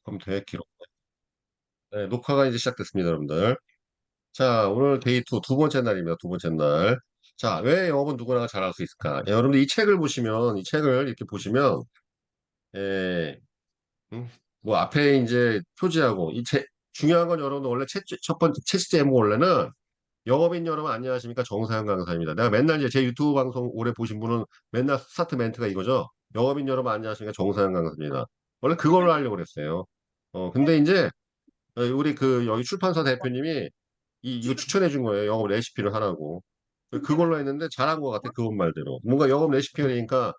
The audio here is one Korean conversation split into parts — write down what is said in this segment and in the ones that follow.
컴퓨터에 기록. 네, 녹화가 이제 시작됐습니다, 여러분들. 자, 오늘 데이 2, 두 번째 날입니다. 두 번째 날. 자, 왜 영어는 누구나 잘할 수 있을까? 여러분들 이 책을 보시면, 이 책을 이렇게 보시면, 예, 음, 뭐 앞에 이제 표지하고, 중요한 건 여러분들 원래 첫 번째, 책 제목 원래는 영업인 여러분 안녕하십니까? 정사영 강사입니다. 내가 맨날 이제 제 유튜브 방송 오래 보신 분은 맨날 스타트 멘트가 이거죠. 영업인 여러분 안녕하십니까? 정사영 강사입니다. 원래 그걸로 하려고 그랬어요. 근데 이제 우리 그 여기 출판사 대표님이 이거 추천해 준 거예요. 영업 레시피를 하라고. 그걸로 했는데 잘한 것 같아. 그분 말대로. 뭔가 영업 레시피니까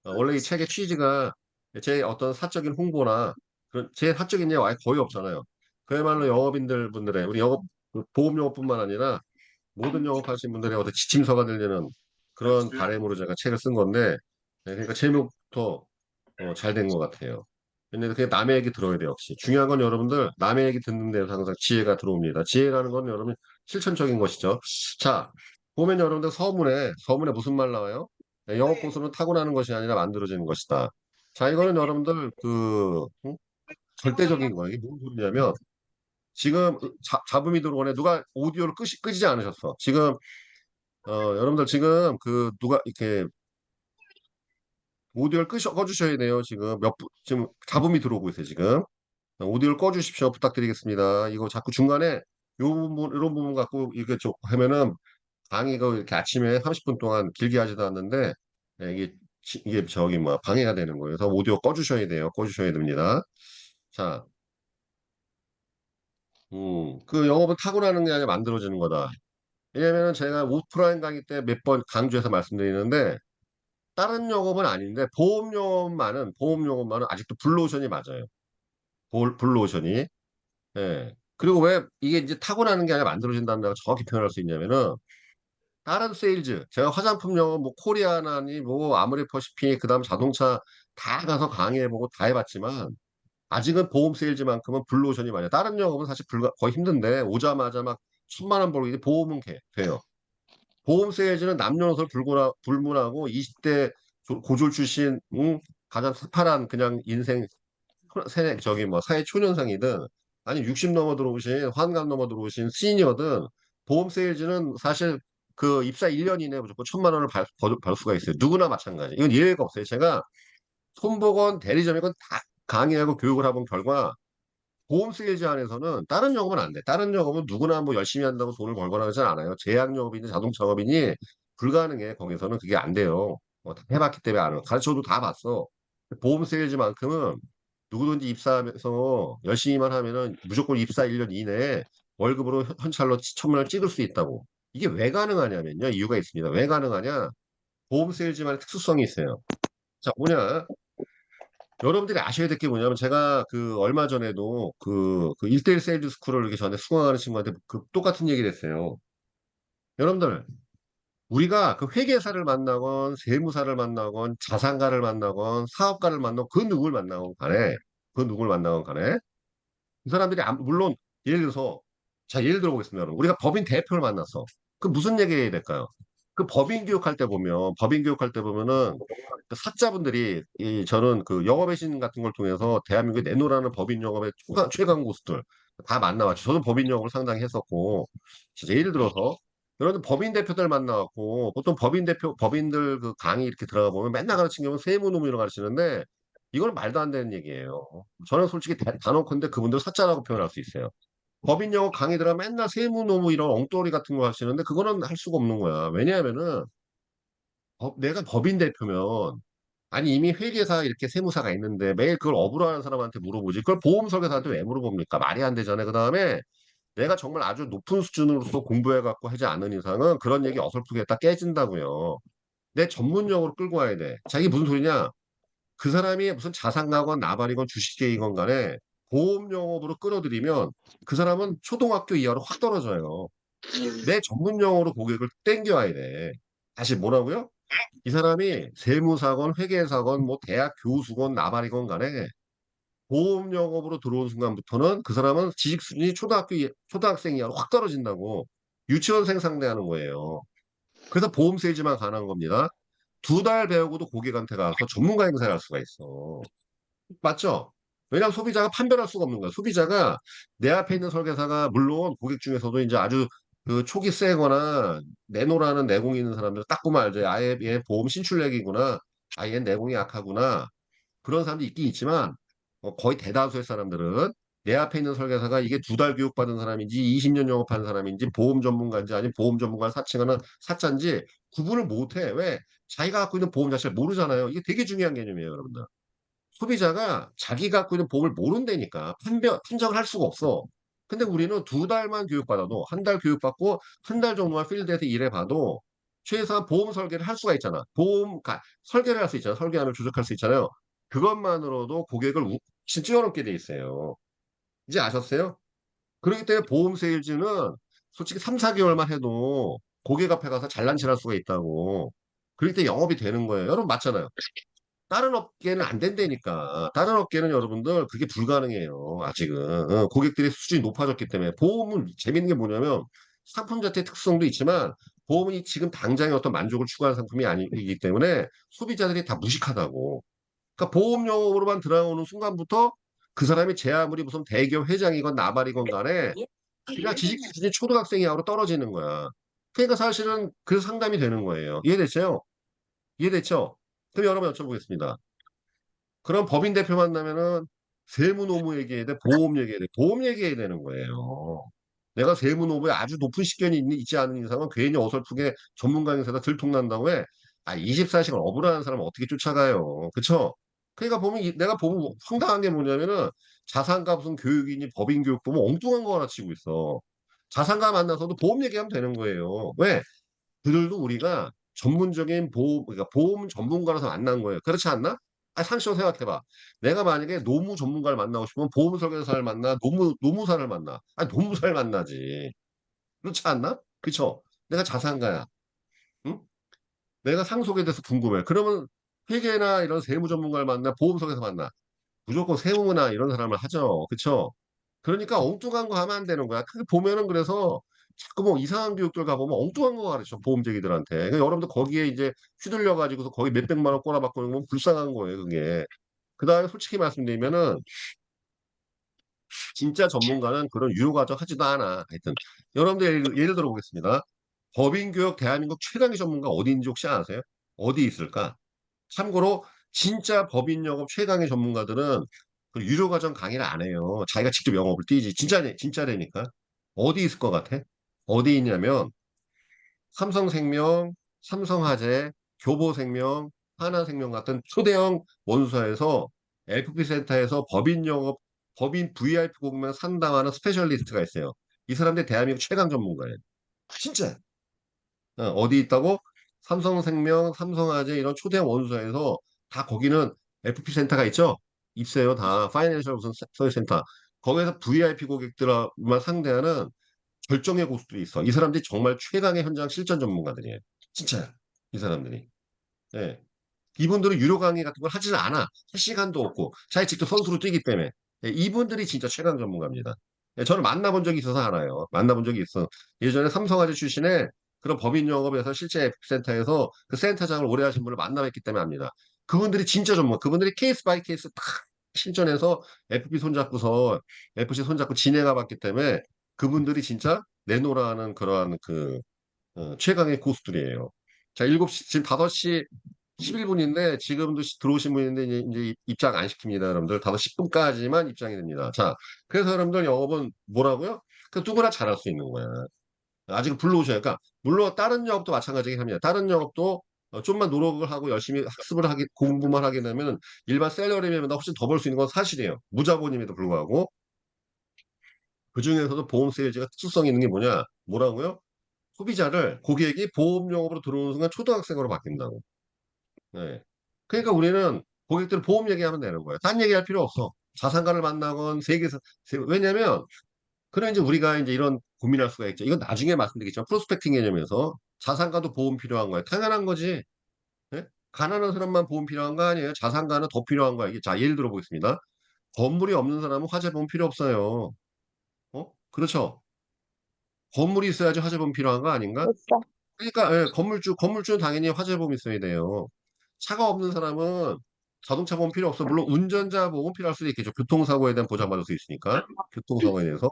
원래 이 책의 취지가 제 어떤 사적인 홍보나 그런 제 사적인 예가 아예 거의 없잖아요. 그야말로 영업인들 분들의 우리 영업 그 보험 영업뿐만 아니라 모든 영업하시는 분들의 어떤 지침서가 들리는 그런 바람으로 제가 책을 쓴 건데 그러니까 제목부터 잘 된 것 같아요. 근데 그냥 남의 얘기 들어야 돼요, 역시. 중요한 건 여러분들, 남의 얘기 듣는 데서 항상 지혜가 들어옵니다. 지혜라는 건 여러분 실천적인 것이죠. 자, 보면 여러분들 서문에 무슨 말 나와요? 네, 영업 고수는 타고나는 것이 아니라 만들어지는 것이다. 자, 이거는 여러분들, 절대적인 거예요. 이게 무슨 소리냐면, 지금 잡음이 들어오네. 누가 오디오를 끄지 않으셨어. 지금, 여러분들 지금 누가 이렇게 오디오를 꺼주셔야 돼요. 지금 잡음이 들어오고 있어요, 지금. 오디오를 꺼주십시오. 부탁드리겠습니다. 이거 자꾸 중간에 요 부분, 이런 부분 갖고 이렇게 좀 하면은 방해가 이렇게 아침에 30분 동안 길게 하지도 않는데 이게 저기 뭐 방해가 되는 거예요. 그래서 오디오 꺼주셔야 돼요. 꺼주셔야 됩니다. 자, 그 영업은 타고나는 게 아니라 만들어지는 거다. 왜냐면은 제가 오프라인 강의 때 몇 번 강조해서 말씀드리는데 다른 영업은 아닌데 보험 영업만은 아직도 블루오션이 맞아요. 블루오션이. 예. 그리고 왜 이게 이제 타고나는 게 아니라 만들어진다는 걸 정확히 표현할 수 있냐면은 다른 세일즈 제가 화장품 영업 뭐 코리아나니 뭐 아모레퍼시픽 그다음 자동차 다 가서 강의해보고 다 해봤지만 아직은 보험 세일즈만큼은 블루오션이 많아요. 다른 영업은 사실 거의 힘든데 오자마자 막 1,000만 원 벌고 이제 보험은 돼요. 보험 세일즈는 남녀노소 불문하고 20대 고졸 출신 가장 스파란 그냥 인생 저기 뭐 사회 초년생이든 아니 60 넘어 들어오신 환갑 넘어 들어오신 시니어든 보험 세일즈는 사실 그 입사 1년 이내에 무조건 1,000만 원을 벌 수가 있어요. 누구나 마찬가지. 이건 예외가 없어요. 제가 손보건 대리점이건 다 강의하고 교육을 해본 결과 보험 세일즈 안에서는 다른 영업은 안 돼. 다른 영업은 누구나 뭐 열심히 한다고 돈을 벌거나 하지 않아요. 제약 영업이니 자동차 영업이니 불가능해. 거기서는 그게 안 돼요. 다 해봤기 때문에 알아. 가르쳐도 다 봤어. 보험 세일즈만큼은 누구든지 입사하면서 열심히만 하면은 무조건 입사 1년 이내에 월급으로 현찰로 1,000만 원 찍을 수 있다고. 이게 왜 가능하냐면요. 이유가 있습니다. 왜 가능하냐? 보험 세일즈만의 특수성이 있어요. 자, 뭐냐? 여러분들이 아셔야 될 게 뭐냐면 제가 얼마 전에도 1대1 세일즈 스쿨을 이렇게 전에 수강하는 친구한테 똑같은 얘기를 했어요. 여러분들, 우리가 그 회계사를 만나건 세무사를 만나건 자산가를 만나건 사업가를 만나건 그 누구를 만나건 간에 이 사람들이 물론 예를 들어서 자 예를 들어보겠습니다. 여러분. 우리가 법인 대표를 만났어. 그 무슨 얘기 해야 될까요? 그 법인 교육할 때 보면은 그 사자분들이 저는 그 영업의 신 같은 걸 통해서 대한민국에 내놓으라는 법인 영업의 최강 고수들 다 만나봤죠. 저도 법인 영업을 상당히 했었고 진짜 예를 들어서 여러분 법인 대표들 만나갖고 보통 법인들 그 강의 이렇게 들어가 보면 맨날 가르치는 경우는 세무노무를 가르치는데 이건 말도 안 되는 얘기예요. 저는 솔직히 단언컨대 그분들 사자라고 표현할 수 있어요. 법인 영어 강의 들어가 맨날 세무노무 이런 엉터리 같은 거 하시는데 그거는 할 수가 없는 거야. 왜냐하면은 내가 법인 대표면 아니 이미 회계사 이렇게 세무사가 있는데 매일 그걸 업으로 하는 사람한테 물어보지. 그걸 보험 설계사한테 왜 물어봅니까? 말이 안 되잖아요. 그다음에 내가 정말 아주 높은 수준으로서 공부해갖고 하지 않은 이상은 그런 얘기 어설프게 딱 깨진다고요. 내 전문용어로 끌고 와야 돼. 자, 이게 무슨 소리냐? 그 사람이 무슨 자산가건 나발이건 주식계이건 간에 보험 영업으로 끌어들이면 그 사람은 초등학교 이하로 확 떨어져요. 내 전문 용어로 고객을 땡겨와야 돼. 다시 뭐라고요? 이 사람이 세무사건, 회계사건, 뭐 대학 교수건 나발이건 간에 보험 영업으로 들어온 순간부터는 그 사람은 지식 수준이 초등학생 이하로 확 떨어진다고 유치원생 상대하는 거예요. 그래서 보험 세일즈만 가능한 겁니다. 2달 배우고도 고객한테 가서 전문가 행사를 할 수가 있어. 맞죠? 왜냐하면 소비자가 판별할 수가 없는 거야. 소비자가 내 앞에 있는 설계사가 물론 고객 중에서도 이제 아주 그 촉이 세거나 내노라는 내공이 있는 사람들 딱 보면 알죠. 아예 얘 보험 신출내기구나. 아, 얘 내공이 약하구나. 그런 사람도 있긴 있지만 거의 대다수의 사람들은 내 앞에 있는 설계사가 이게 2달 교육받은 사람인지 20년 영업한 사람인지 보험 전문가인지 아니면 보험 전문가를 사칭하는 사자인지 구분을 못해. 왜? 자기가 갖고 있는 보험 자체를 모르잖아요. 이게 되게 중요한 개념이에요, 여러분들. 소비자가 자기가 갖고 있는 보험을 모른다니까 판정을 할 수가 없어. 근데 우리는 2달만 교육받아도 한 달 교육받고 한 달 정도만 필드에서 일해봐도 최소한 보험 설계를 할 수가 있잖아. 설계를 할 수 있잖아. 설계안을 조작할 수 있잖아요. 그것만으로도 고객을 진짜 뛰어넘게 돼 있어요. 이제 아셨어요? 그렇기 때문에 보험 세일즈는 솔직히 3, 4개월만 해도 고객 앞에 가서 잘난 체할 수가 있다고. 그렇기 때문에 영업이 되는 거예요. 여러분 맞잖아요. 다른 업계는 안 된다니까. 다른 업계는 여러분들 그게 불가능해요. 아직은. 고객들의 수준이 높아졌기 때문에. 보험은 재밌는 게 뭐냐면 상품 자체의 특성도 있지만 보험이 지금 당장의 어떤 만족을 추구하는 상품이 아니기 때문에 소비자들이 다 무식하다고. 그러니까 보험 영업으로만 들어오는 순간부터 그 사람이 제 아무리 무슨 대기업 회장이건 나발이건 간에 그냥 지식 수준이 초등학생 이하로 떨어지는 거야. 그러니까 사실은 그 상담이 되는 거예요. 이해됐어요? 이해됐죠? 그럼 여러분 여쭤보겠습니다. 그럼 법인 대표 만나면은 세무노무 얘기해야 돼, 보험 얘기해야 돼, 보험 얘기해야 되는 거예요. 내가 세무노무에 아주 높은 식견이 있지 않은 이상은 괜히 어설프게 전문가 행사다 들통난다고 해. 아, 24시간 업무하는 사람을 어떻게 쫓아가요. 그쵸? 그러니까 보면, 내가 보면 황당한 게 뭐냐면은 자산가 무슨 교육이니 법인 교육 보면 엉뚱한 거 하나 치고 있어. 자산가 만나서도 보험 얘기하면 되는 거예요. 왜? 그들도 우리가 전문적인 그러니까 보험 전문가라서 만난 거예요. 그렇지 않나? 아, 상식적으로 생각해봐. 내가 만약에 노무 전문가를 만나고 싶으면 보험 설계사를 만나, 노무사를 만나. 아니, 노무사를 만나지. 그렇지 않나? 그쵸? 내가 자산가야. 응? 내가 상속에 대해서 궁금해. 그러면 회계나 이런 세무 전문가를 만나, 보험 설계사 만나. 무조건 세무나 이런 사람을 하죠. 그쵸? 그러니까 엉뚱한 거 하면 안 되는 거야. 그 보면은 그래서 자꾸 뭐 이상한 교육들 가보면 엉뚱한 거 가르쳐, 보험쟁이들한테. 그러니까 여러분들 거기에 이제 휘둘려가지고서 거기 몇백만 원 꼬라박고 있는 건 불쌍한 거예요, 그게. 그 다음에 솔직히 말씀드리면은 진짜 전문가는 그런 유효과정 하지도 않아. 하여튼. 여러분들 예를 들어보겠습니다. 법인교육 대한민국 최강의 전문가 어디인지 혹시 아세요? 어디 있을까? 참고로 진짜 법인영업 최강의 전문가들은 그 유료과정 강의를 안 해요. 자기가 직접 영업을 뛰지. 진짜라니까. 어디 있을 것 같아? 어디 있냐면 삼성생명, 삼성화재, 교보생명, 하나생명 같은 초대형 원소에서 FP센터에서 법인 VIP 고객만 상담하는 스페셜리스트가 있어요. 이 사람들 대한민국 최강 전문가예요. 진짜. 어디 있다고? 삼성생명, 삼성화재 이런 초대형 원소에서 다 거기는 FP센터가 있죠? 있어요. 다 파이낸셜 무슨 서비스 센터. 거기에서 VIP 고객들만 상대하는 결정의 고수들이 있어. 이 사람들이 정말 최강의 현장 실전 전문가들이에요. 진짜야. 이 사람들이. 예. 이분들은 유료 강의 같은 걸 하지는 않아. 할 시간도 없고. 자기 직접 선수로 뛰기 때문에. 예, 이분들이 진짜 최강 전문가입니다. 예, 저는 만나본 적이 있어서 알아요. 만나본 적이 있어. 예전에 삼성화재 출신의 그런 법인 영업에서 실제 F센터에서 그 센터장을 오래 하신 분을 만나봤기 때문에 압니다. 그분들이 진짜 전문, 그분들이 케이스 바이 케이스 딱 실전해서 FP 손잡고서 FC 손잡고 진행해 봤기 때문에 그분들이 진짜 내노라는 그러한 최강의 고수들이에요. 자, 7시, 지금 5시 11분인데 지금도 들어오신 분인데 이제 입장 안 시킵니다, 여러분들. 5시 10분까지만 입장이 됩니다. 자, 그래서 여러분들 영업은 뭐라고요? 그 누구나 잘할 수 있는 거야. 아직 불러오셔야. 그러니까 물론 다른 영업도 마찬가지긴 합니다. 다른 영업도 좀만 노력을 하고 열심히 학습을 하게 공부만 하게 되면 일반 셀러리맨보다 훨씬 더 벌 수 있는 건 사실이에요. 무자본임에도 불구하고 그 중에서도 보험 세일즈가 특수성이 있는 게 뭐라고요? 소비자를 고객이 보험 영업으로 들어오는 순간 초등학생으로 바뀐다고. 네. 그러니까 우리는 고객들 보험 얘기하면 되는 거예요. 딴 얘기할 필요 없어. 자산가를 만나건 왜냐면 그래 이제 우리가 이제 이런 고민할 수가 있죠. 이건 나중에 말씀드리겠지만 프로스펙팅 개념에서 자산가도 보험 필요한 거예요. 당연한 거지. 예? 가난한 사람만 보험 필요한 거 아니에요. 자산가는 더 필요한 거야. 이게 자 예를 들어 보겠습니다. 건물이 없는 사람은 화재보험 필요 없어요. 그렇죠. 건물이 있어야지 화재보험 필요한 거 아닌가? 그렇죠. 그러니까 예, 건물주는 당연히 화재보험 있어야 돼요. 차가 없는 사람은 자동차 보험 필요 없어. 물론 운전자 보험 필요할 수도 있겠죠. 교통사고에 대한 보장받을 수 있으니까. 교통사고에 대해서.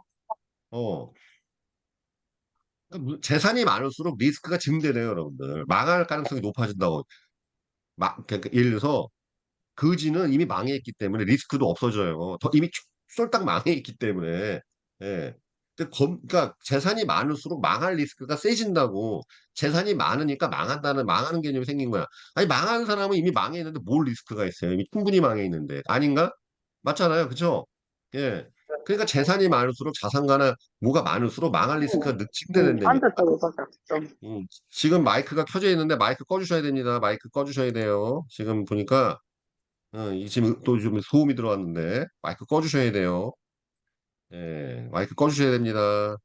어. 재산이 많을수록 리스크가 증대돼요, 여러분들. 망할 가능성이 높아진다고. 그러니까 예를 들어서 그지는 이미 망해있기 때문에 리스크도 없어져요. 이미 쫄딱 망해있기 때문에. 예. 그러니까 재산이 많을수록 망할 리스크가 세진다고. 재산이 많으니까 망하는 개념이 생긴 거야. 아니, 망한 사람은 이미 망해 있는데 뭘 리스크가 있어요? 이미 충분히 망해 있는데. 아닌가? 맞잖아요. 그죠? 예. 그러니까 재산이 많을수록 자산가나 뭐가 많을수록 망할 리스크가 증대된다니까. 반대쪽으로 가자. 좀. 지금 마이크가 켜져 있는데 마이크 꺼주셔야 됩니다. 마이크 꺼주셔야 돼요. 지금 보니까 이 지금 또 좀 소음이 들어왔는데 마이크 꺼주셔야 돼요. 예, 마이크 꺼주셔야 됩니다.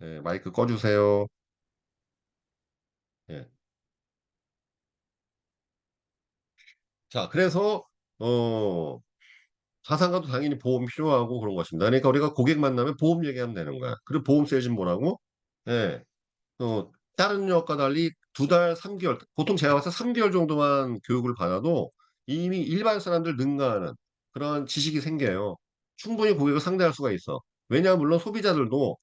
예, 마이크 꺼주세요. 예. 자, 그래서 어 자산가도 당연히 보험 필요하고 그런 것입니다. 그러니까 우리가 고객 만나면 보험 얘기하면 되는 거야. 그리고 보험 세진 뭐라고? 예, 다른 역과 달리 2달, 3개월, 보통 제가 봤을 때 3개월 정도만 교육을 받아도 이미 일반 사람들 능가하는 그런 지식이 생겨요. 충분히 고객을 상대할 수가 있어. 왜냐하면 물론 소비자들도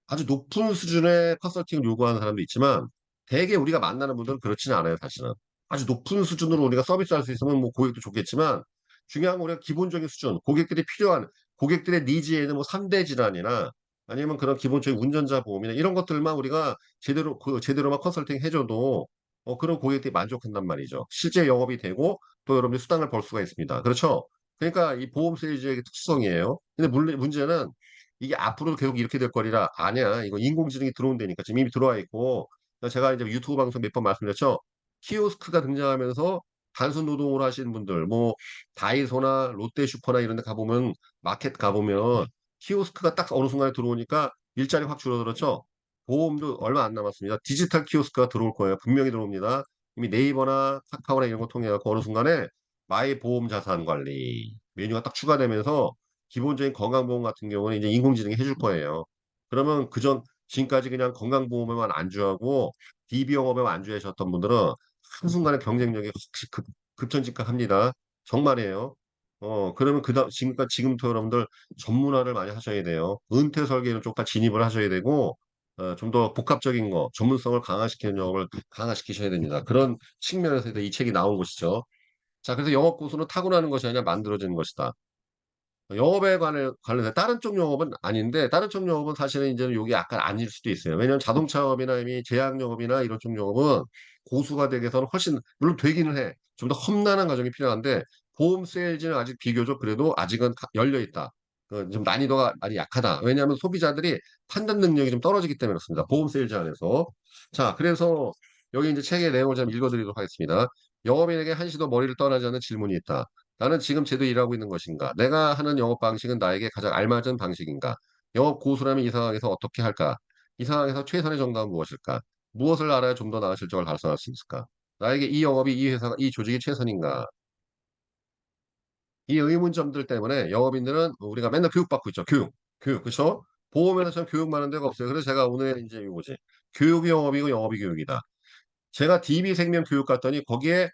아주 높은 수준의 컨설팅을 요구하는 사람도 있지만 대개 우리가 만나는 분들은 그렇지는 않아요, 사실은. 아주 높은 수준으로 우리가 서비스할 수 있으면 뭐 고객도 좋겠지만 중요한 건 우리가 기본적인 수준, 고객들이 필요한 고객들의 니즈에 있는 뭐 3대 질환이나 아니면 그런 기본적인 운전자 보험이나 이런 것들만 우리가 제대로만 컨설팅 해줘도 그런 고객들이 만족한단 말이죠. 실제 영업이 되고 또 여러분들이 수당을 벌 수가 있습니다. 그렇죠? 그러니까 이 보험 세일즈의 특성이에요. 근데 문제는 이게 앞으로도 계속 이렇게 될 거리라 아니야. 이거 인공지능이 들어온다니까. 지금 이미 들어와 있고. 제가 이제 유튜브 방송 몇 번 말씀드렸죠. 키오스크가 등장하면서 단순 노동을 하시는 분들, 뭐 다이소나 롯데슈퍼나 이런 데 가보면 마켓 가보면 키오스크가 딱 어느 순간에 들어오니까 일자리 확 줄어들었죠. 보험도 얼마 안 남았습니다. 디지털 키오스크가 들어올 거예요. 분명히 들어옵니다. 이미 네이버나 카카오나 이런 거 통해 갖고 어느 순간에 마이 보험 자산 관리 메뉴가 딱 추가되면서 기본적인 건강보험 같은 경우는 이제 인공지능이 해줄 거예요. 그러면 지금까지 그냥 건강보험에만 안주하고 DB 영업에만 안주하셨던 분들은 한순간에 경쟁력이 확실히 급전직하합니다. 정말이에요. 그러면 지금부터 여러분들 전문화를 많이 하셔야 돼요. 은퇴 설계는 쪽까지 진입을 하셔야 되고, 좀 더 복합적인 거, 전문성을 강화시키는 영업을 강화시키셔야 됩니다. 그런 측면에서 이 책이 나온 것이죠. 자, 그래서 영업 고수는 타고나는 것이 아니라 만들어지는 것이다. 영업에 관련해 다른 쪽 영업은 아닌데 다른 쪽 영업은 사실은 이제는 요게 약간 아닐 수도 있어요. 왜냐하면 자동차 영업이나 이미 제약 영업이나 이런 쪽 영업은 고수가 되기 위해서는 훨씬 물론 되기는 해. 좀 더 험난한 과정이 필요한데 보험 세일즈는 아직 비교적 그래도 아직은 열려 있다. 좀 난이도가 많이 약하다. 왜냐하면 소비자들이 판단 능력이 좀 떨어지기 때문에 그렇습니다. 보험 세일즈 안에서. 자, 그래서 여기 이제 책의 내용을 좀 읽어드리도록 하겠습니다. 영업인에게 한시도 머리를 떠나지 않는 질문이 있다. 나는 지금 제대로 일하고 있는 것인가? 내가 하는 영업 방식은 나에게 가장 알맞은 방식인가? 영업 고수라면 이 상황에서 어떻게 할까? 이 상황에서 최선의 정답은 무엇일까? 무엇을 알아야 좀 더 나은 실적을 달성할 수 있을까? 나에게 이 영업이, 이 회사가, 이 조직이 최선인가? 이 의문점들 때문에 영업인들은 우리가 맨날 교육받고 있죠. 교육, 그쵸? 보험에서는 교육 많은 데가 없어요. 그래서 제가 오늘 이제 이거지. 교육이 영업이고 영업이 교육이다. 제가 DB생명 교육 갔더니 거기에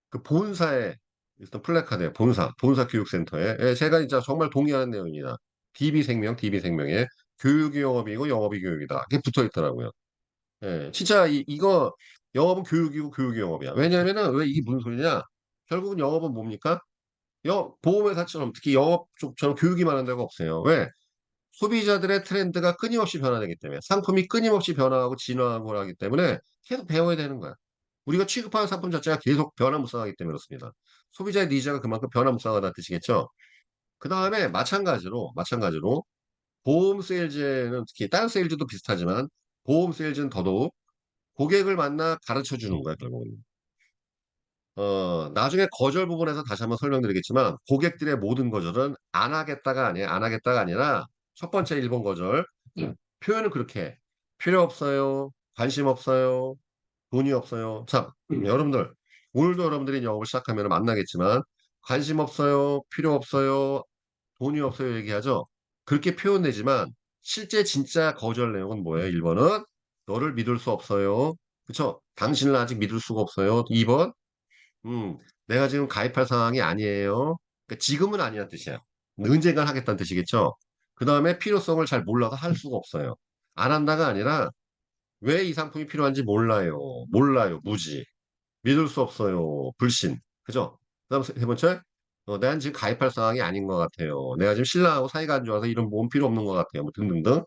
그 본사에 있던 플래카드에 본사 교육센터에 제가 진짜 정말 동의하는 내용입니다. DB생명에 교육이 영업이고 영업이 교육이다. 이게 붙어 있더라고요. 진짜 이거 영업은 교육이고 교육이 영업이야. 왜냐면은 왜 이게 무슨 소리냐? 결국은 영업은 뭡니까? 보험회사처럼 특히 영업 쪽처럼 교육이 많은 데가 없어요. 왜? 소비자들의 트렌드가 끊임없이 변화되기 때문에 상품이 끊임없이 변화하고 진화하고 하기 때문에 계속 배워야 되는 거야. 우리가 취급하는 상품 자체가 계속 변화무쌍하기 때문에 그렇습니다. 소비자의 니즈가 그만큼 변화무쌍하다는 뜻이겠죠. 그 다음에 마찬가지로 보험 세일즈는 특히 다른 세일즈도 비슷하지만 보험 세일즈는 더더욱 고객을 만나 가르쳐 주는 거야, 결국은. 나중에 거절 부분에서 다시 한번 설명드리겠지만 고객들의 모든 거절은 안 하겠다가 아니라 첫 번째 1번 거절. 표현은 그렇게 해. 필요 없어요. 관심 없어요. 돈이 없어요. 자, 여러분들 오늘도 여러분들이 영업을 시작하면 만나겠지만 관심 없어요. 필요 없어요. 돈이 없어요. 얘기하죠. 그렇게 표현되지만 실제 진짜 거절 내용은 뭐예요? 1번은 너를 믿을 수 없어요. 그쵸? 당신을 아직 믿을 수가 없어요. 2번 음, 내가 지금 가입할 상황이 아니에요. 그러니까 지금은 아니란 뜻이야. 언젠간 하겠다는 뜻이겠죠. 그 다음에 필요성을 잘 몰라서 할 수가 없어요. 안 한다가 아니라 왜 이 상품이 필요한지 몰라요. 몰라요. 무지. 믿을 수 없어요. 불신. 그죠? 그다음 세 번째, 내가 지금 가입할 상황이 아닌 것 같아요. 내가 지금 신랑하고 사이가 안 좋아서 이런 보험 필요 없는 것 같아요. 뭐 등등등.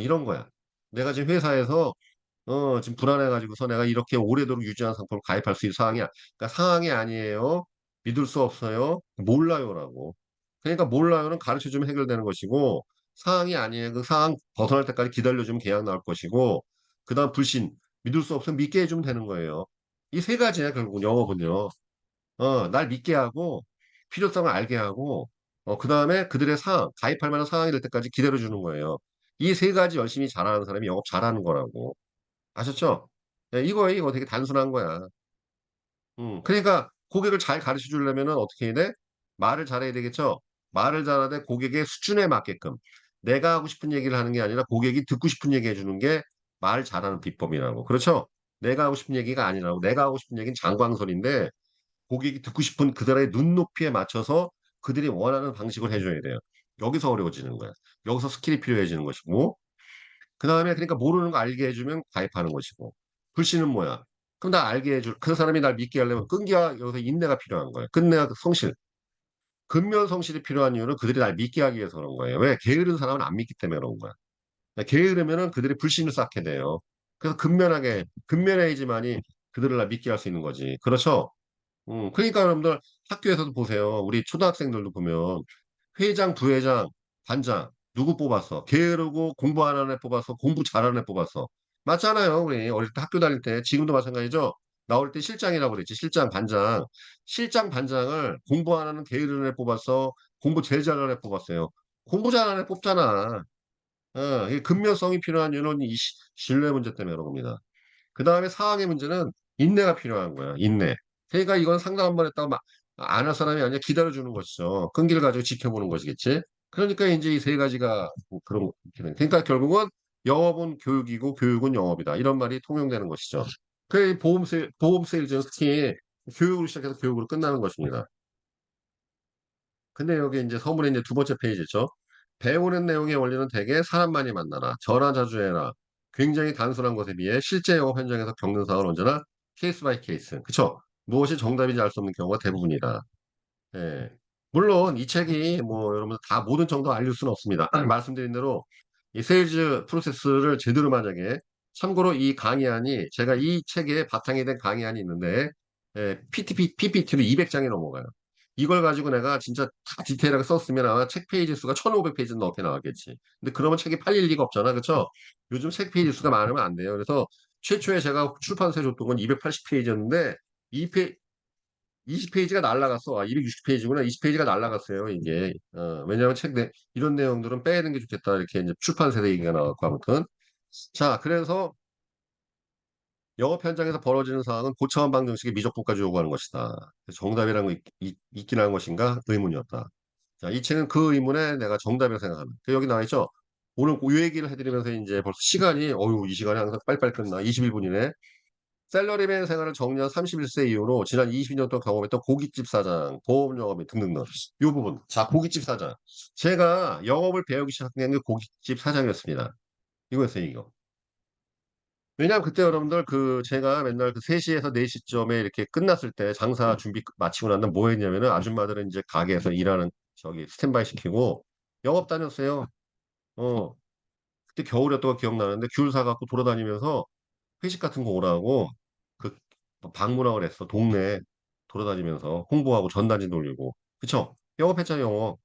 이런 거야. 내가 지금 회사에서 지금 불안해가지고서 내가 이렇게 오래도록 유지한 상품을 가입할 수 있는 상황이야. 그러니까 상황이 아니에요. 믿을 수 없어요. 몰라요라고. 그러니까 몰라요는 가르쳐주면 해결되는 것이고, 상황이 아니에요. 그 상황 벗어날 때까지 기다려주면 계약 나올 것이고, 그 다음 불신. 믿을 수 없으면 믿게 해주면 되는 거예요. 이 세 가지야, 결국 영업은요. 날 믿게 하고, 필요성을 알게 하고, 그 다음에 그들의 상황, 가입할 만한 상황이 될 때까지 기다려주는 거예요. 이 세 가지 열심히 잘하는 사람이 영업 잘하는 거라고. 아셨죠? 네, 이거 되게 단순한 거야. 그러니까 고객을 잘 가르쳐 주려면은 어떻게 해야 돼? 말을 잘해야 되겠죠? 말을 잘하되 고객의 수준에 맞게끔 내가 하고 싶은 얘기를 하는 게 아니라 고객이 듣고 싶은 얘기 해주는 게 말 잘하는 비법이라고. 그렇죠? 내가 하고 싶은 얘기가 아니라고. 내가 하고 싶은 얘기는 장광설인데 고객이 듣고 싶은 그들의 눈높이에 맞춰서 그들이 원하는 방식을 해줘야 돼요. 여기서 어려워지는 거야. 여기서 스킬이 필요해지는 것이고 그 다음에 그러니까 모르는 거 알게 해주면 가입하는 것이고. 불신은 뭐야? 그럼 나 알게 해줄, 그 사람이 날 믿게 하려면 끈기와 여기서 인내가 필요한 거예요. 끝내야 성실. 근면 성실이 필요한 이유는 그들이 날 믿게 하기 위해서 그런 거예요. 왜? 게으른 사람은 안 믿기 때문에 그런 거야. 게으르면은 그들이 불신을 쌓게 돼요. 그래서 근면해야지만이 그들을 날 믿게 할 수 있는 거지. 그렇죠? 그러니까 여러분들 학교에서도 보세요. 우리 초등학생들도 보면 회장, 부회장, 반장 누구 뽑았어? 게으르고 공부 안 하는 애 뽑았어? 공부 잘하는 애 뽑았어? 맞잖아요. 우리 어릴 때 학교 다닐 때 지금도 마찬가지죠. 나올 때 실장이라고 그랬지. 실장, 반장. 실장, 반장을 공부 안 하는 게으르는 애 뽑았어? 공부 제일 잘하는 애 뽑았어요? 공부 잘하는 애 뽑잖아. 이 근면성이 필요한 이유는 이 신뢰 문제 때문에 그런 겁니다. 그 다음에 사항의 문제는 인내가 필요한 거야. 인내. 그러니까 이건 상담 한 번 했다고 막 안 할 사람이 아니라 기다려주는 것이죠. 끈기를 가지고 지켜보는 것이겠지. 그러니까 이제 이 세 가지가 뭐 그런 거. 그러니까 결국은 영업은 교육이고 교육은 영업이다. 이런 말이 통용되는 것이죠. 그 보험 세일즈는 특히 교육으로 시작해서 교육으로 끝나는 것입니다. 근데 여기 이제 서문에 이제 두 번째 페이지죠. 배우는 내용의 원리는 대개 사람 많이 만나라. 전화 자주 해라. 굉장히 단순한 것에 비해 실제 영업 현장에서 겪는 상황은 언제나 케이스 바이 케이스. 그쵸? 무엇이 정답인지 알 수 없는 경우가 대부분이다. 예. 물론 이 책이 뭐 여러분 다 모든 정도 알릴 수는 없습니다. 말씀드린 대로 이 세일즈 프로세스를 제대로 만약에 참고로 이 강의안이 제가 이 책에 바탕이 된 강의안이 있는데 PPT로 200장이 넘어가요. 이걸 가지고 내가 진짜 다 디테일하게 썼으면 아마 책 페이지 수가 1500페이지는 넘게 나왔겠지. 근데 그러면 책이 팔릴 리가 없잖아. 그쵸? 요즘 책 페이지 수가 많으면 안 돼요. 그래서 최초에 제가 출판사에 줬던 건 280페이지였는데 이 20페이지가 날라갔어. 아, 260페이지구나. 20페이지가 날라갔어요, 이게. 왜냐하면 이런 내용들은 빼는 게 좋겠다. 이렇게 이제 출판 세대 얘기가 나왔고, 아무튼. 자, 그래서 영업 현장에서 벌어지는 상황은 고차원 방정식의 미적분까지 요구하는 것이다. 그래서 정답이라는 거 있긴 한 것인가? 의문이었다. 자, 이 책은 그 의문에 내가 정답이라고 생각합니다. 여기 나와 있죠? 오늘 그 얘기를 해드리면서 이제 벌써 시간이, 어유 이 시간이 항상 빨리빨리 끝나. 21분이네. 셀러리맨 생활을 정리한 31세 이후로 지난 20년 동안 경험했던 고깃집 사장, 보험 영업인 등등등. 이 부분. 자, 고깃집 사장. 제가 영업을 배우기 시작한 게 고깃집 사장이었습니다. 이거였어요, 이거. 왜냐하면 그때 여러분들 제가 맨날 그 3시에서 4시쯤에 이렇게 끝났을 때 장사 준비 마치고 난 다음 뭐 했냐면은 아줌마들은 이제 가게에서 일하는 저기 스탠바이 시키고 영업 다녔어요. 어, 그때 겨울이었던 거 기억나는데 귤 사갖고 돌아다니면서 회식 같은 거 오라고 그 방문하고 그랬어. 동네 돌아다니면서 홍보하고 전단지 돌리고. 그쵸? 영업했잖아요, 영업.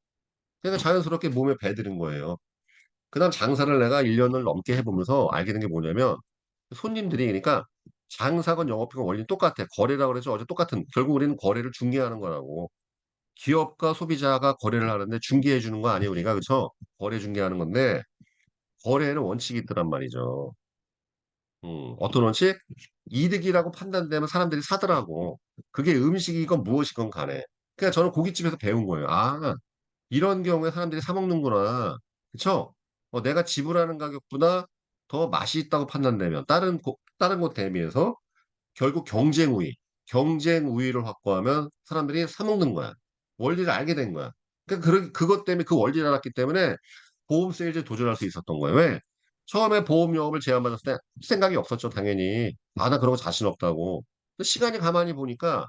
그러니까 자연스럽게 몸에 배들은 거예요. 그다음 장사를 내가 1년을 넘게 해보면서 알게 된 게 뭐냐면 손님들이 그러니까 장사건 영업이건 원리는 똑같아. 거래라고 그래서 어제 똑같은 결국 우리는 거래를 중개하는 거라고. 기업과 소비자가 거래를 하는데 중개해 주는 거 아니에요, 우리가. 그쵸? 거래 중개하는 건데 거래에는 원칙이 있더란 말이죠. 어떤 원칙? 이득이라고 판단되면 사람들이 사더라고. 그게 음식이건 무엇이건 간에. 그러니까 저는 고깃집에서 배운 거예요. 아, 이런 경우에 사람들이 사 먹는구나. 그쵸? 내가 지불하는 가격보다 더 맛이 있다고 판단되면 다른 곳 대비해서 결국 경쟁 우위. 경쟁 우위를 확보하면 사람들이 사 먹는 거야. 원리를 알게 된 거야. 그러니까 그것 때문에 그 원리를 알았기 때문에 보험 세일즈에 도전할 수 있었던 거예요. 왜? 처음에 보험 영업을 제안받았을 때 생각이 없었죠, 당연히. 아, 나 그런 거 자신 없다고. 근데 시간이 가만히 보니까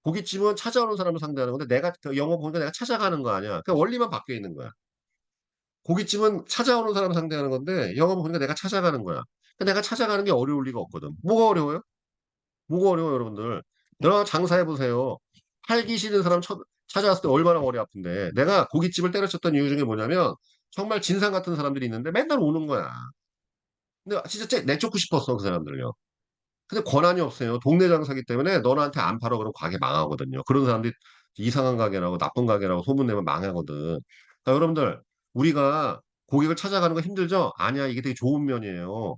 고깃집은 찾아오는 사람을 상대하는 건데 내가 그 영업 보니까 내가 찾아가는 거 아니야. 그러니까 원리만 바뀌어 있는 거야. 고깃집은 찾아오는 사람을 상대하는 건데 영업은 보니까 내가 찾아가는 거야. 그러니까 내가 찾아가는 게 어려울 리가 없거든. 뭐가 어려워요? 뭐가 어려워요, 여러분들? 여러분 장사해 보세요. 팔기 싫은 사람 찾아왔을 때 얼마나 머리 아픈데. 내가 고깃집을 때려쳤던 이유 중에 뭐냐면 정말 진상 같은 사람들이 있는데 맨날 오는 거야. 근데 진짜 내쫓고 싶었어, 그 사람들요. 근데 권한이 없어요. 동네 장사기 때문에 너한테 안 팔아 그러면 가게 망하거든요. 그런 사람들이 이상한 가게라고 나쁜 가게라고 소문내면 망하거든. 그러니까 여러분들 우리가 고객을 찾아가는 거 힘들죠? 아니야. 이게 되게 좋은 면이에요.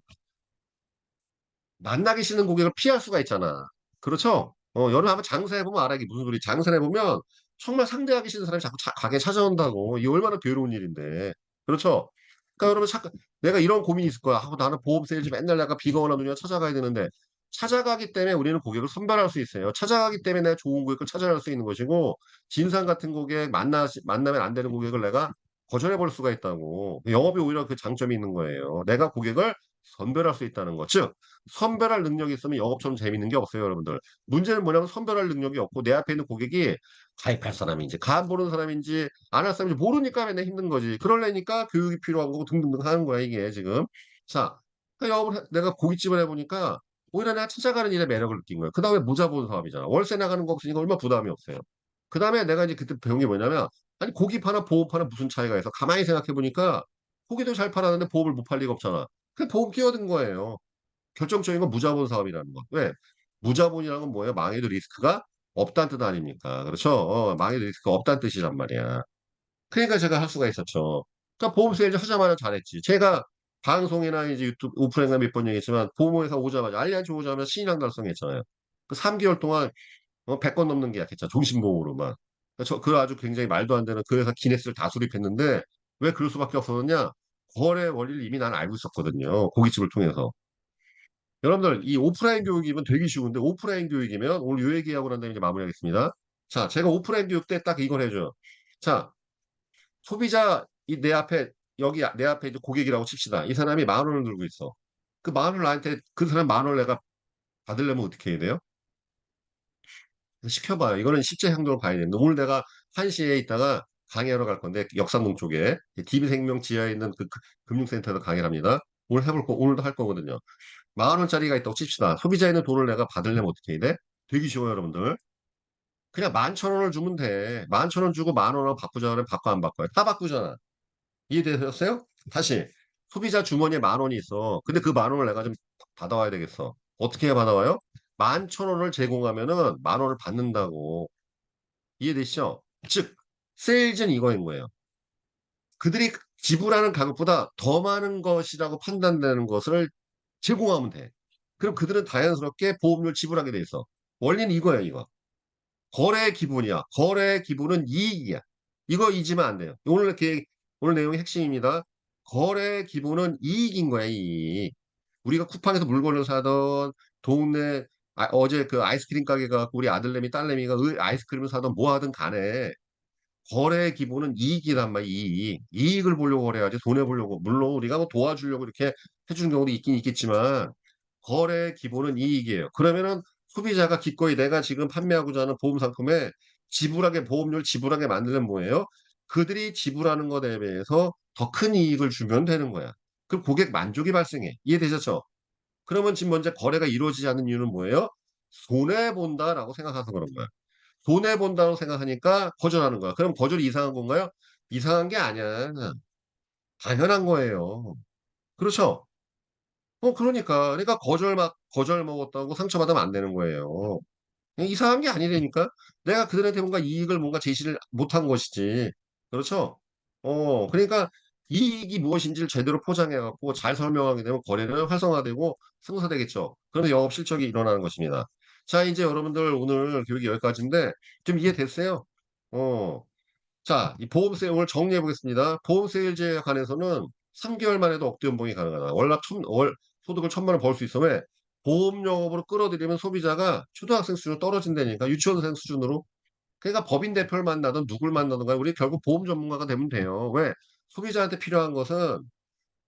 만나기 싫은 고객을 피할 수가 있잖아. 그렇죠? 여러분 한번 장사해보면 알아. 이게 무슨 소리. 장사를 해보면 정말 상대하기 싫은 사람이 자꾸 가게 찾아온다고. 이게 얼마나 괴로운 일인데. 그렇죠? 그러니까 여러분 내가 이런 고민이 있을 거야. 하고 나는 보험 세일즈 맨날 내가 비가 오나 눈이 오나 찾아가야 되는데 찾아가기 때문에 우리는 고객을 선별할 수 있어요. 찾아가기 때문에 내가 좋은 고객을 찾아갈 수 있는 것이고 진상 같은 고객 만나면 안 되는 고객을 내가 거절해 볼 수가 있다고. 영업이 오히려 그 장점이 있는 거예요. 내가 고객을 선별할 수 있다는 것. 즉 선별할 능력이 있으면 영업처럼 재밌는 게 없어요, 여러분들. 문제는 뭐냐면 선별할 능력이 없고 내 앞에 있는 고객이 가입할 사람인지 간 보는 사람인지 안 할 사람인지 모르니까 맨날 힘든 거지. 그러려니까 교육이 필요한 거고 등등등 하는 거야, 이게 지금. 자, 내가 고깃집을 해보니까 오히려 내가 찾아가는 일에 매력을 느낀 거예요. 그 다음에 모자 본 사업이잖아. 월세 나가는 거 없으니까 얼마나 부담이 없어요. 그 다음에 내가 이제 그때 배운 게 뭐냐면 아니 고기 파나 보험 파나 무슨 차이가 있어? 가만히 생각해 보니까 고기도 잘 팔았는데 보험을 못 팔 리가 없잖아. 그냥 보험 끼어든 거예요. 결정적인 건 무자본 사업이라는 거. 왜? 무자본이라는 건 뭐예요? 망해도 리스크가 없다는 뜻 아닙니까? 그렇죠? 망해도 리스크가 없다는 뜻이란 말이야. 그러니까 제가 할 수가 있었죠. 그러니까 보험 세일즈 하자마자 잘했지. 제가 방송이나 이제 유튜브 오프라인에 몇 번 얘기했지만 보험회사 오자마자 알리안치 오자마자 신인왕 달성했잖아요. 그 3개월 동안 100건 넘는 계약했잖아. 종신보험으로만. 그 아주 굉장히 말도 안 되는 그 회사 기네스를 다 수립했는데 왜 그럴 수밖에 없었느냐? 거래 원리를 이미 난 알고 있었거든요. 고깃집을 통해서. 여러분들 이 오프라인 교육이면 되게 쉬운데 오프라인 교육이면 오늘 요 얘기하고 난 다음에 이제 마무리하겠습니다. 자, 제가 오프라인 교육 때 딱 이걸 해줘요. 자, 소비자 내 앞에 여기 내 앞에 이제 고객이라고 칩시다. 이 사람이 10,000원을 들고 있어. 그 10,000원을 나한테 그 사람 10,000원을 내가 받으려면 어떻게 해야 돼요? 시켜봐요. 이거는 실제 행동을 봐야 되는데 오늘 내가 1시에 있다가 강의하러 갈 건데 역삼동 쪽에 DB생명 지하에 있는 그 금융센터에서 강의를 합니다. 오늘도 할 거거든요. 10,000원짜리가 있다고 칩시다. 소비자에 있는 돈을 내가 받으려면 어떻게 해야 돼? 되게 쉬워요, 여러분들. 그냥 11,000원을 주면 돼. 11,000원 주고 10,000원을 바꾸자 그러면 바꿔 안 바꿔요? 다 바꾸잖아. 이해되셨어요? 다시. 소비자 주머니에 10,000원이 있어. 근데 그 10,000원을 내가 좀 받아와야 되겠어. 어떻게 해야 받아와요? 11,000원을 제공하면은 10,000원을 받는다고. 이해되시죠? 즉, 세일즈는 이거인 거예요. 그들이 지불하는 가격보다 더 많은 것이라고 판단되는 것을 제공하면 돼. 그럼 그들은 자연스럽게 보험료를 지불하게 돼 있어. 원리는 이거예요, 이거. 거래 기분이야. 거래 기분은 이익이야. 이거 잊으면 안 돼요. 오늘 내용의 핵심입니다. 거래 기분은 이익인 거야, 이익. 우리가 쿠팡에서 물건을 사던 동네 어제 그 아이스크림 가게 가고 우리 아들내미 딸내미가 아이스크림을 사던 뭐 하든 간에 거래의 기본은 이익이란 말이야, 이익. 이익을 보려고 거래하지, 돈을 보려고. 물론 우리가 뭐 도와주려고 이렇게 해주는 경우도 있긴 있겠지만, 거래의 기본은 이익이에요. 그러면은 소비자가 기꺼이 내가 지금 판매하고자 하는 보험 상품에 보험료를 지불하게 만들면 뭐예요? 그들이 지불하는 것에 대해서 더 큰 이익을 주면 되는 거야. 그럼 고객 만족이 발생해. 이해되셨죠? 그러면 지금 먼저 거래가 이루어지지 않는 이유는 뭐예요? 손해본다라고 생각해서 그런 거야. 손해본다고 생각하니까 거절하는 거야. 그럼 거절이 이상한 건가요? 이상한 게 아니야. 당연한 거예요. 그렇죠? 그러니까 거절 먹었다고 상처받으면 안 되는 거예요. 이상한 게 아니라니까. 내가 그들한테 뭔가 이익을 뭔가 제시를 못한 것이지. 그렇죠? 그러니까 이익이 무엇인지를 제대로 포장해갖고 잘 설명하게 되면 거래는 활성화되고 승사되겠죠. 그러면 영업 실적이 일어나는 것입니다. 자, 이제 여러분들 오늘 교육이 여기까지인데 좀 이해됐어요? 어, 자, 이 보험세 오늘 정리해 보겠습니다. 보험세일제에 관해서는 3개월 만에도 억대 연봉이 가능하다. 소득을 1,000만 원 벌 수 있어. 왜? 보험용업으로 끌어들이면 소비자가 초등학생 수준으로 떨어진다니까, 유치원생 수준으로. 그러니까 법인 대표를 만나든 누굴 만나든 간에 우리 결국 보험 전문가가 되면 돼요. 왜? 소비자한테 필요한 것은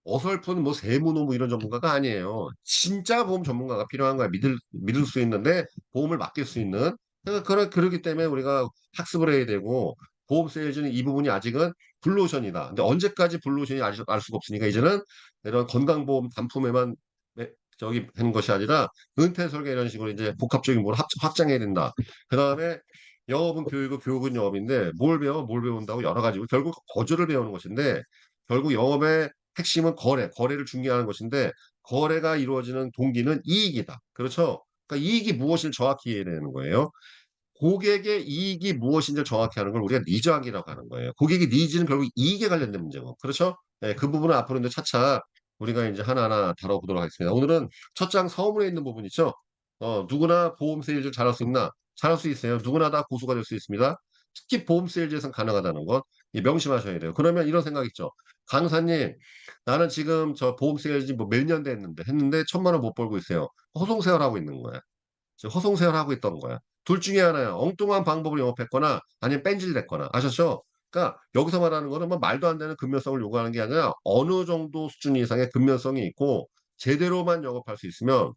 어설픈 뭐 세무노 뭐 이런 전문가가 아니에요. 진짜 보험 전문가가 필요한 거야. 믿을 수 있는데 보험을 맡길 수 있는. 그러기 때문에 우리가 학습을 해야 되고, 보험 세일즈는 이 부분이 아직은 블루오션이다. 근데 언제까지 블루오션이 알 수가 없으니까 이제는 이런 건강보험 단품에만 저기 하는 것이 아니라 은퇴 설계 이런 식으로 이제 복합적인 뭘 확장해야 된다. 그 다음에 영업은 교육이고 교육은 영업인데 뭘 배워 뭘 배운다고 여러 가지 결국 거주를 배우는 것인데, 결국 영업의 핵심은 거래를 중개하는 것인데, 거래가 이루어지는 동기는 이익이다. 그렇죠? 그러니까 이익이 무엇을 정확히 이해해야 되는 거예요. 고객의 이익이 무엇인지를 정확히 하는 걸 우리가 니즈학이라고 하는 거예요. 고객의 니즈는 결국 이익에 관련된 문제고. 그렇죠? 네, 그 부분은 앞으로 이제 차차 우리가 이제 하나하나 다뤄보도록 하겠습니다. 오늘은 첫 장 서문에 있는 부분 있죠? 누구나 보험 세일즈 잘할 수 있나? 잘할 수 있어요. 누구나 다 고수가 될 수 있습니다. 특히 보험 세일즈에서는 가능하다는 것 명심하셔야 돼요. 그러면 이런 생각 있죠. 강사님, 나는 지금 저 보험 세일즈 뭐 몇 년 했는데 1,000만 원 못 벌고 있어요. 허송세월하고 있는 거야. 지금 허송세월하고 있던 거야. 둘 중에 하나야. 엉뚱한 방법을 영업했거나 아니면 뺀질됐거나. 아셨죠? 그러니까 여기서 말하는 거는 뭐 말도 안 되는 근면성을 요구하는 게 아니라 어느 정도 수준 이상의 근면성이 있고 제대로만 영업할 수 있으면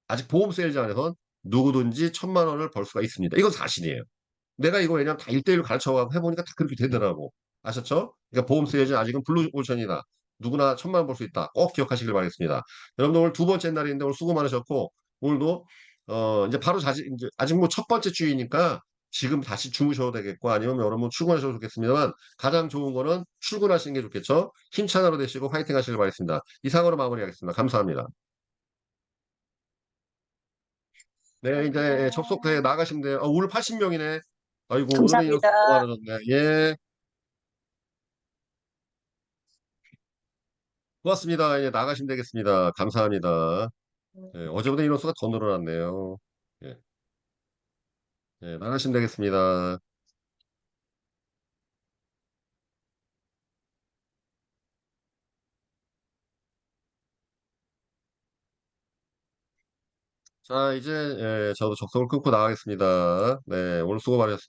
아직 보험 세일즈 안에선 누구든지 1,000만 원을 벌 수가 있습니다. 이건 사실이에요. 내가 이거 왜냐면 다 1대1로 가르쳐가고 해보니까 다 그렇게 되더라고. 아셨죠? 그러니까 보험 세일즈는 아직은 블루 오션이다. 누구나 1,000만 원 벌 수 있다. 꼭 기억하시길 바라겠습니다. 여러분들 오늘 두 번째 날인데 오늘 수고 많으셨고, 오늘도 이제 바로 이제 아직 뭐 첫 번째 주의니까 지금 다시 주무셔도 되겠고 아니면 여러분 출근하셔도 좋겠습니다만, 가장 좋은 거는 출근하시는 게 좋겠죠. 힘찬 하루 되시고 화이팅 하시길 바라겠습니다. 이상으로 마무리하겠습니다. 감사합니다. 네, 이제 접속해 나가시면 돼요. 오늘 80명이네. 아이고, 오늘은 이런 감사합니다. 수고 많으셨네. 예. 고맙습니다. 이제 나가시면 되겠습니다. 감사합니다. 예, 어제보다 인원수가 더 늘어났네요. 예, 예, 나가시면 되겠습니다. 자, 이제, 예, 저도 접속을 끊고 나가겠습니다. 네, 오늘 수고 많으셨습니다.